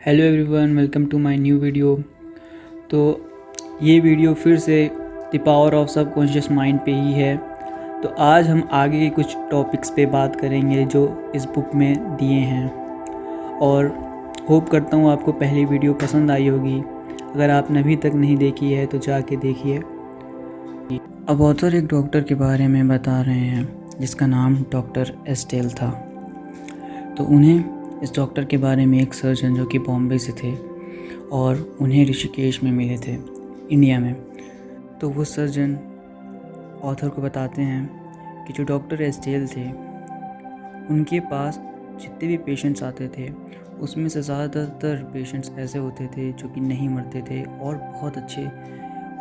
Hello everyone, welcome to my new video. तो ये video फिर से the power of subconscious mind पे ही है। तो आज हम आगे के कुछ टॉपिक्स पे बात करेंगे जो इस बुक में दिए हैं, और होप करता हूँ आपको पहली वीडियो पसंद आई होगी। अगर आपने अभी तक नहीं देखी है तो जाके देखिए। अब ऑथर एक डॉक्टर के बारे में बता रहे हैं जिसका नाम डॉक्टर एस्टेल था। तो उन्हें इस डॉक्टर के बारे में एक सर्जन जो कि बॉम्बे से थे और उन्हें ऋषिकेश में मिले थे, इंडिया में। तो वो सर्जन ऑथर को बताते हैं कि जो डॉक्टर एस्टेल थे उनके पास जितने भी पेशेंट्स आते थे उसमें से ज़्यादातर पेशेंट्स ऐसे होते थे जो कि नहीं मरते थे और बहुत अच्छे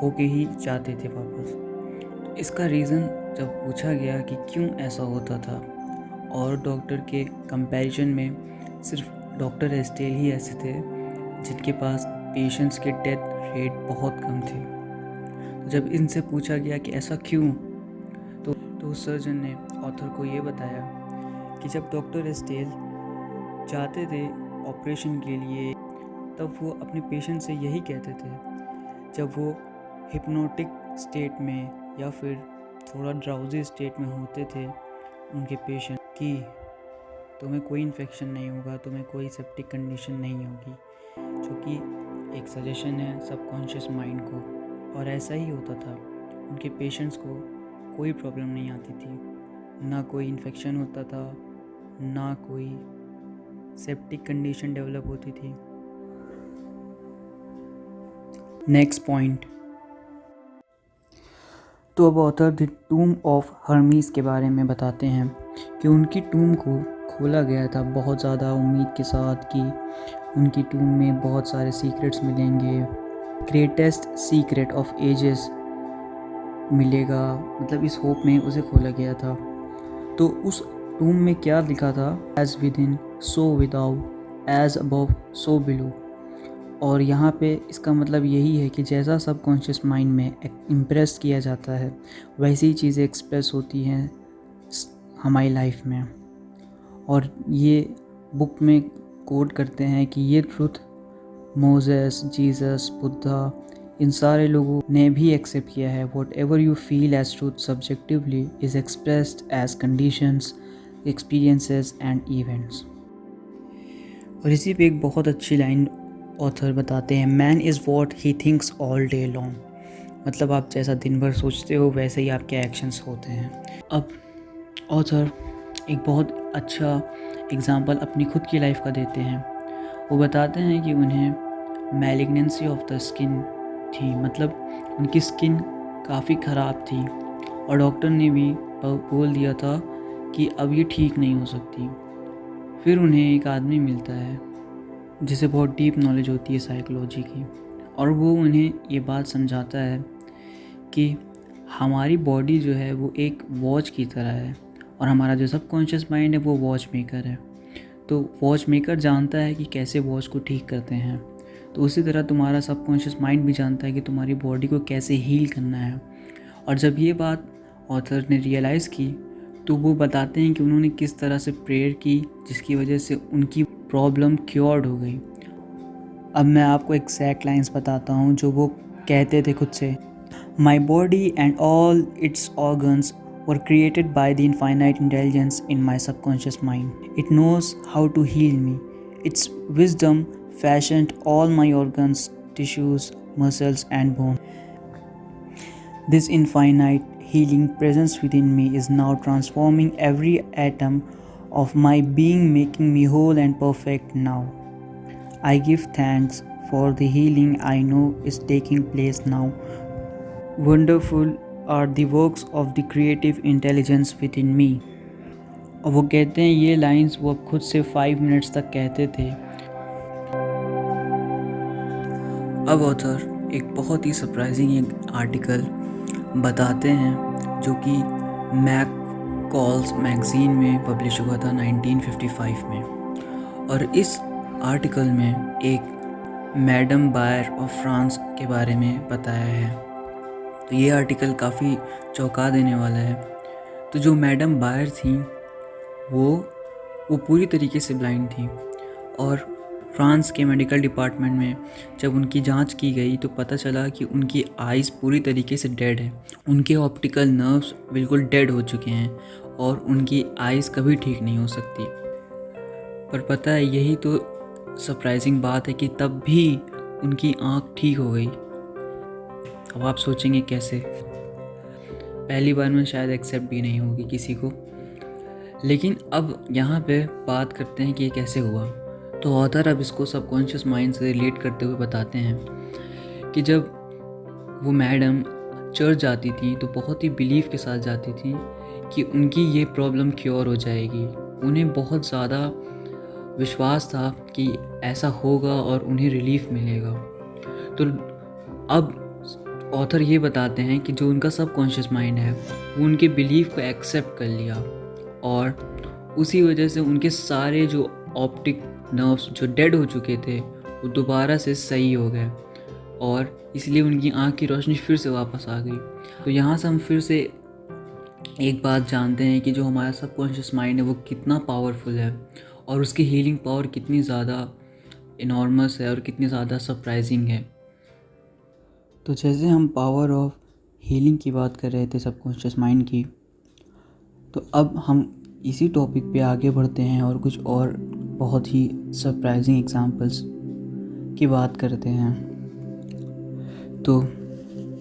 होके ही जाते थे वापस। इसका रीज़न जब पूछा गया कि क्यों ऐसा होता था, और डॉक्टर के कंपैरिजन में सिर्फ डॉक्टर एस्टेल ही ऐसे थे जिनके पास पेशेंट्स के डेथ रेट बहुत कम थे। तो जब इनसे पूछा गया कि ऐसा क्यों, तो उस सर्जन ने ऑथर को ये बताया कि जब डॉक्टर एस्टेल जाते थे ऑपरेशन के लिए तब वो अपने पेशेंट से यही कहते थे, जब वो हिप्नोटिक स्टेट में या फिर थोड़ा ड्राउजी स्टेट में होते थे उनके पेशेंट, कि तुम्हें कोई इन्फेक्शन नहीं होगा, तुम्हें कोई सेप्टिक कंडीशन नहीं होगी, जो कि एक सजेशन है सबकॉन्शियस माइंड को। और ऐसा ही होता था, उनके पेशेंट्स को कोई प्रॉब्लम नहीं आती थी, ना कोई इन्फेक्शन होता था, ना कोई सेप्टिक कंडीशन डेवलप होती थी। Next point. तो अब ऑथर द टूम ऑफ हर्मीज के बारे में बताते हैं कि उनकी टूम को खोला गया था बहुत ज़्यादा उम्मीद के साथ कि उनकी टूम में बहुत सारे सीक्रेट्स मिलेंगे, ग्रेटेस्ट सीक्रेट ऑफ एजेस मिलेगा, मतलब इस होप में उसे खोला गया था। तो उस टूम में क्या लिखा था? As within so without, as above so below. और यहाँ पे इसका मतलब यही है कि जैसा सबकॉन्शियस माइंड में इम्प्रेस किया जाता है वैसी ही चीज़ें एक्सप्रेस होती हैं हमारी लाइफ में। और ये बुक में कोट करते हैं कि ये ट्रुथ मोसेस, जीसस, बुद्धा, इन सारे लोगों ने भी एक्सेप्ट किया है। Whatever you feel as truth subjectively is expressed as conditions, experiences and events. और इसी पे एक बहुत अच्छी लाइन ऑथर बताते हैं, man is what he thinks all day long. मतलब आप जैसा दिन भर सोचते हो वैसे ही आपके एक्शंस होते हैं। अब ऑथर एक बहुत अच्छा एग्ज़ाम्पल अपनी खुद की लाइफ का देते हैं। वो बताते हैं कि उन्हें मैलिग्नेंसी ऑफ द स्किन थी, मतलब उनकी स्किन काफ़ी ख़राब थी और डॉक्टर ने भी बोल दिया था कि अब ये ठीक नहीं हो सकती। फिर उन्हें एक आदमी मिलता है जिसे बहुत डीप नॉलेज होती है साइकोलॉजी की, और वो उन्हें ये बात समझाता है कि हमारी बॉडी जो है वो एक वॉच की तरह है और हमारा जो सबकॉन्शियस माइंड है वो वॉच मेकर है। तो वॉच मेकर जानता है कि कैसे वॉच को ठीक करते हैं, तो उसी तरह तुम्हारा सबकॉन्शियस माइंड भी जानता है कि तुम्हारी बॉडी को कैसे हील करना है। और जब ये बात ऑथर ने रियलाइज़ की तो वो बताते हैं कि उन्होंने किस तरह से प्रेयर की जिसकी वजह से उनकी प्रॉब्लम क्योर्ड हो गई। अब मैं आपको एग्जैक्ट लाइंस बताता हूँ जो वो कहते थे खुद से। My body and all it's organs were created by the infinite intelligence in my subconscious mind. It knows how to heal me. Its wisdom fashioned all my organs, tissues, muscles, and bone. This infinite healing presence within me is now transforming every atom of my being, making me whole and perfect now. I give thanks for the healing I know is taking place now. Wonderful are the works of the creative intelligence within me. और वो कहते हैं ये lines वो अब खुद से 5 minutes तक कहते थे। अब ऑथर एक बहुत ही सरप्राइजिंग आर्टिकल बताते हैं जो कि मैककॉल्स मैगज़ीन में पब्लिश हुआ था 1955 में। और इस आर्टिकल में एक मैडम बायर ऑफ फ्रांस के बारे में बताया है। तो ये आर्टिकल काफ़ी चौंका देने वाला है। तो जो मैडम बायर थी वो पूरी तरीके से ब्लाइंड थी और फ्रांस के मेडिकल डिपार्टमेंट में जब उनकी जांच की गई तो पता चला कि उनकी आइज़ पूरी तरीके से डेड है। उनके ऑप्टिकल नर्व्स बिल्कुल डेड हो चुके हैं और उनकी आइज़ कभी ठीक नहीं हो सकती। पर पता है, यही तो सरप्राइजिंग बात है कि तब भी उनकी आँख ठीक हो गई। अब आप सोचेंगे कैसे? पहली बार में शायद एक्सेप्ट भी नहीं होगी किसी को। लेकिन अब यहाँ पे बात करते हैं कि ये कैसे हुआ। तो ऑथर अब इसको सबकॉन्शियस माइंड से रिलेट करते हुए बताते हैं कि जब वो मैडम चर्च जाती थी तो बहुत ही बिलीफ के साथ जाती थी कि उनकी ये प्रॉब्लम क्योर हो जाएगी। उन्हें बहुत ज़्यादा विश्वास था कि ऐसा होगा और उन्हें रिलीफ मिलेगा। तो अब ऑथर ये बताते हैं कि जो उनका सबकॉन्शियस माइंड है वो उनके बिलीफ को एक्सेप्ट कर लिया और उसी वजह से उनके सारे जो ऑप्टिक नर्व्स जो डेड हो चुके थे वो दोबारा से सही हो गए और इसलिए उनकी आँख की रोशनी फिर से वापस आ गई। तो यहाँ से हम फिर से एक बात जानते हैं कि जो हमारा सबकॉन्शियस माइंड है वो कितना पावरफुल है और उसकी हीलिंग पावर कितनी ज़्यादा इनॉर्मस है और कितनी ज़्यादा सरप्राइजिंग है। तो जैसे हम पावर ऑफ हीलिंग की बात कर रहे थे सबकॉन्शियस माइंड की, तो अब हम इसी टॉपिक पे आगे बढ़ते हैं और कुछ और बहुत ही सरप्राइजिंग एग्जांपल्स की बात करते हैं। तो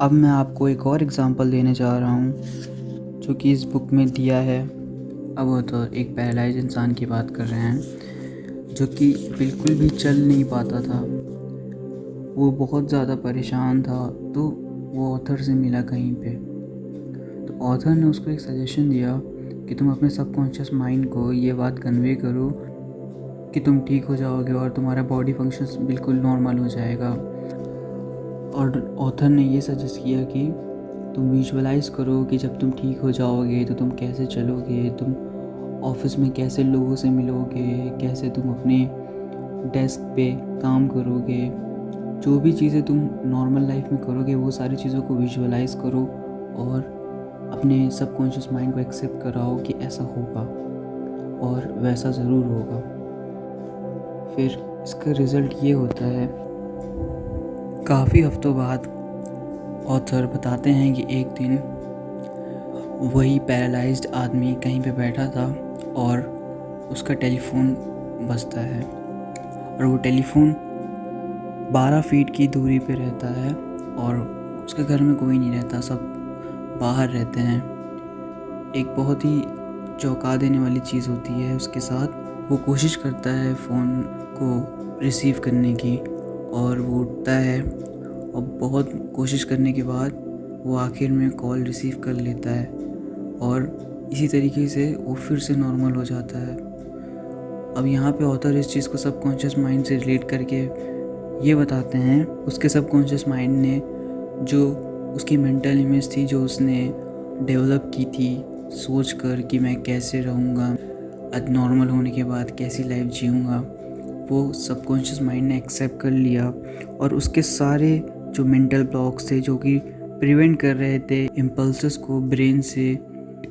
अब मैं आपको एक और एग्जांपल देने जा रहा हूँ जो कि इस बुक में दिया है। अब वो तो एक पैरालाइज इंसान की बात कर रहे हैं जो कि बिल्कुल भी चल नहीं पाता था। वो बहुत ज़्यादा परेशान था, तो वो ऑथर से मिला कहीं पे। तो ऑथर ने उसको एक सजेशन दिया कि तुम अपने सबकॉन्शियस माइंड को ये बात कन्वे करो कि तुम ठीक हो जाओगे और तुम्हारा बॉडी फंक्शंस बिल्कुल नॉर्मल हो जाएगा। और ऑथर ने ये सजेस्ट किया कि तुम विजुअलाइज़ करो कि जब तुम ठीक हो जाओगे तो तुम कैसे चलोगे, तुम ऑफिस में कैसे लोगों से मिलोगे, कैसे तुम अपने डेस्क पे काम करोगे, जो भी चीज़ें तुम नॉर्मल लाइफ में करोगे वो सारी चीज़ों को विजुअलाइज़ करो और अपने सबकॉन्शियस माइंड को एक्सेप्ट कराओ कि ऐसा होगा और वैसा ज़रूर होगा। फिर इसका रिज़ल्ट ये होता है, काफ़ी हफ्तों बाद ऑथर बताते हैं कि एक दिन वही पैरालाइज्ड आदमी कहीं पे बैठा था और उसका टेलीफोन बजता है और वो टेलीफोन 12 फीट की दूरी पे रहता है और उसके घर में कोई नहीं रहता, सब बाहर रहते हैं। एक बहुत ही चौंका देने वाली चीज़ होती है उसके साथ। वो कोशिश करता है फ़ोन को रिसीव करने की और वो उठता है और बहुत कोशिश करने के बाद वो आखिर में कॉल रिसीव कर लेता है और इसी तरीके से वो फिर से नॉर्मल हो जाता है। अब यहाँ पे ऑथर इस चीज़ को सबकॉन्शियस माइंड से रिलेट करके ये बताते हैं, उसके सबकॉन्शियस माइंड ने जो उसकी मेंटल इमेज थी जो उसने डेवलप की थी सोच कर कि मैं कैसे रहूँगा, आज नॉर्मल होने के बाद कैसी लाइफ जीऊँगा, वो सबकॉन्शियस माइंड ने एक्सेप्ट कर लिया और उसके सारे जो मेंटल ब्लॉक्स थे जो कि प्रिवेंट कर रहे थे इम्पल्सेस को ब्रेन से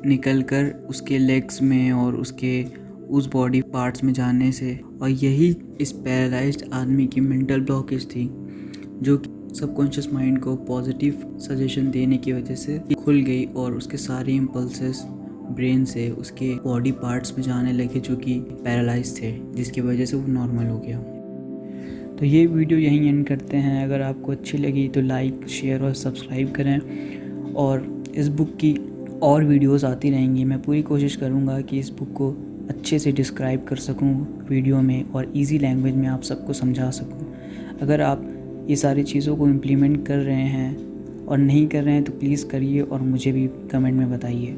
निकल कर उसके लेग्स में और उसके उस बॉडी पार्ट्स में जाने से, और यही इस पैरालाइज्ड आदमी की मेंटल ब्लॉकेज थी जो सबकॉन्शियस माइंड को पॉजिटिव सजेशन देने की वजह से खुल गई और उसके सारे इम्पल्सेस ब्रेन से उसके बॉडी पार्ट्स में जाने लगे जो कि पैरालाइज थे, जिसकी वजह से वो नॉर्मल हो गया। तो ये वीडियो यहीं एंड करते हैं। अगर आपको अच्छी लगी तो लाइक, शेयर और सब्सक्राइब करें और इस बुक की और वीडियोस आती रहेंगी। मैं पूरी कोशिश करूँगा कि इस बुक को अच्छे से डिस्क्राइब कर सकूँ वीडियो में और इजी लैंग्वेज में आप सबको समझा सकूँ। अगर आप ये सारी चीज़ों को इम्प्लीमेंट कर रहे हैं और नहीं कर रहे हैं तो प्लीज़ करिए और मुझे भी कमेंट में बताइए।